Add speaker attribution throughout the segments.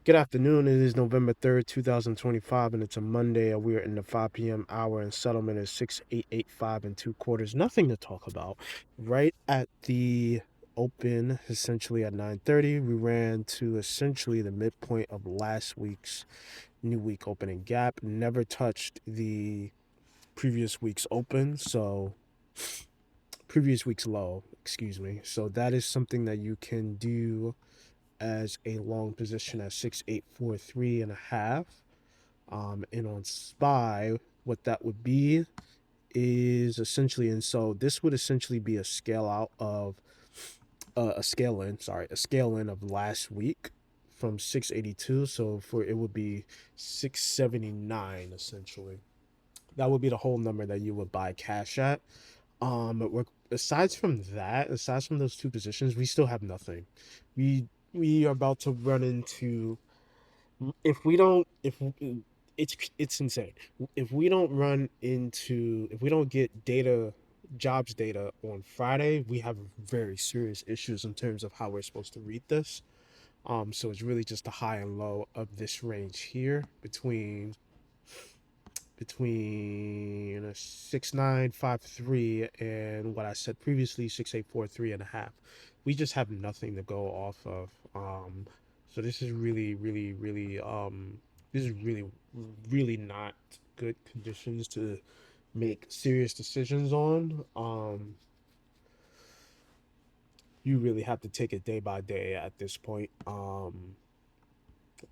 Speaker 1: Good afternoon. It is November 3rd, 2025, and it's a Monday. We are in the 5 p.m. hour, and settlement is 6885 and two quarters. Nothing to talk about. Right at the open, essentially at 9:30, we ran to essentially the midpoint of last week's new week opening gap. Never touched the previous week's open, so previous week's low, excuse me. So that is something that you can do as a long position at 6843 and a half. And on SPY, what that would be is essentially, and so this would essentially be a scale out of a scale in of last week from 682. So for it would be 679 essentially. That would be the whole number that you would buy cash at. But aside from those two positions, we still have nothing. We are about to run into if we don't if it's insane if we don't run into if we don't get jobs data on Friday. We have very serious issues in terms of how we're supposed to read this. So it's really just the high and low of this range here between a 6953 and what I said previously, 6843 and a half. We just have nothing to go off of. So this is really not good conditions to make serious decisions on. You really have to take it day by day at this point.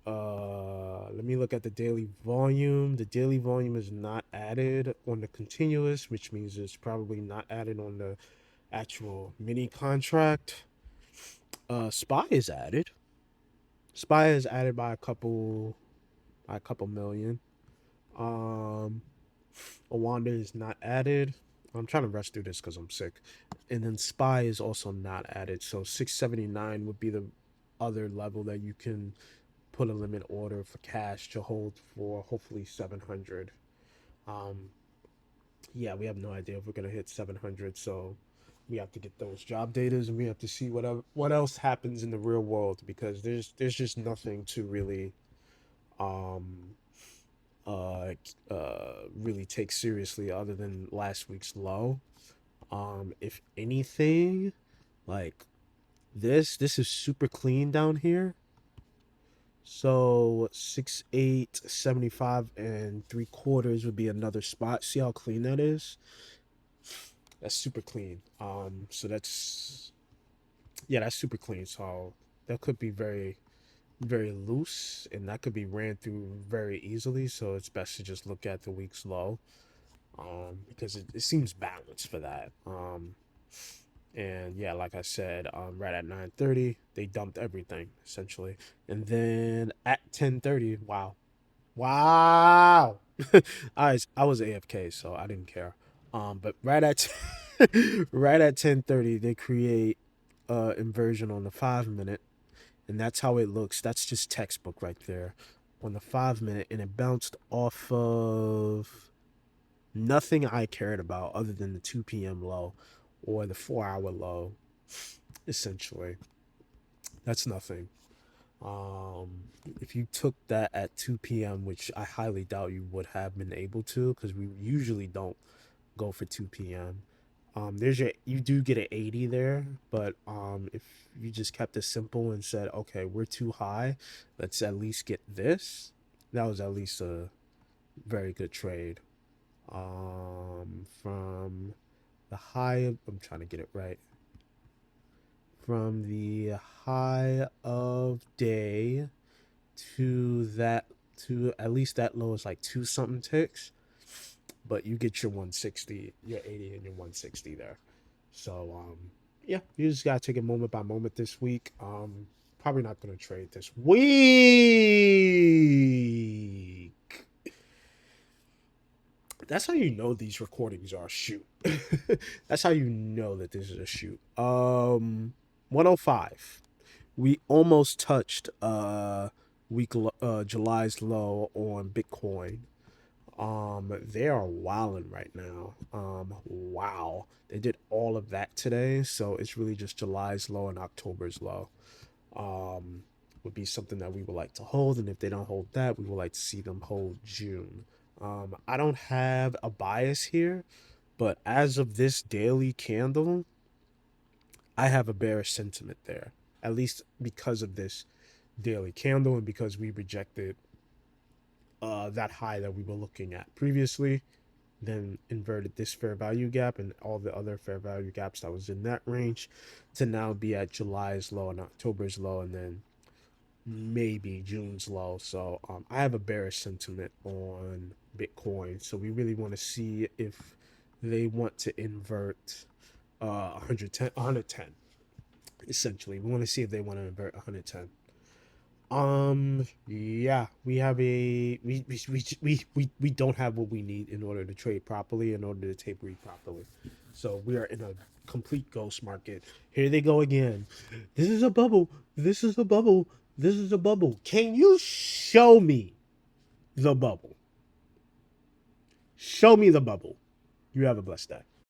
Speaker 1: Let me look at the daily volume. The daily volume is not added on the continuous, which means it's probably not added on the actual mini contract. Spy is added. Spy is added by a couple million. Um, Awanda is not added. I'm trying to rush through this because I'm sick. And then Spy is also not added. So 679 would be the other level that you can put a limit order for cash to hold for hopefully 700. Um, yeah, we have no idea if we're gonna hit 700, so we have to get those job datas and we have to see what else happens in the real world because there's just nothing to really um uh really take seriously other than last week's low. If anything, like this is super clean down here. So 6875 and three quarters would be another spot. See how clean that is? That's super clean. So that's yeah, that's super clean. So that could be very loose, and that could be ran through very easily. So it's best to just look at the week's low, because it seems balanced for that. And yeah, like I said, right at 9:30, they dumped everything essentially, and then at 10:30, wow. I was AFK, so I didn't care. But right at right at 10:30, they create inversion on the 5 minute, and that's how it looks. That's just textbook right there on the 5 minute, and it bounced off of nothing I cared about other than the 2 p.m. low or the 4 hour low. Essentially, that's nothing. If you took that at 2 p.m., which I highly doubt you would have been able to, because we usually don't go for 2 p.m. You do get an 80 there, but if you just kept it simple and said, okay, we're too high, let's at least get this. That was at least a very good trade. From the high, I'm trying to get it right. From the high of day to that to at least that low is like two something ticks, but you get your 160, your 80, and your 160 there. So yeah, you just gotta take it moment by moment this week. Probably not gonna trade this week. That's how you know these recordings are a shoot. That's how you know that this is a shoot. 105. We almost touched July's low on Bitcoin. They are wilding right now. Wow. They did all of that today, so it's really just July's low and October's low. Um, would be something that we would like to hold. And if they don't hold that, we would like to see them hold June. I don't have a bias here, but as of this daily candle, I have a bearish sentiment there, at least because of this daily candle and because we rejected that high that we were looking at previously, then inverted this fair value gap and all the other fair value gaps that was in that range to now be at July's low and October's low, and then maybe June's low. So I have a bearish sentiment on Bitcoin. So we really want to see if they want to invert 110 essentially. We want to see if they want to invert 110. Yeah, we have a we don't have what we need in order to trade properly, in order to tape read properly. So we are in a complete ghost market. Here they go again. This is a bubble. This is a bubble. This is a bubble. Can you show me the bubble? Show me the bubble. You have a blessed day.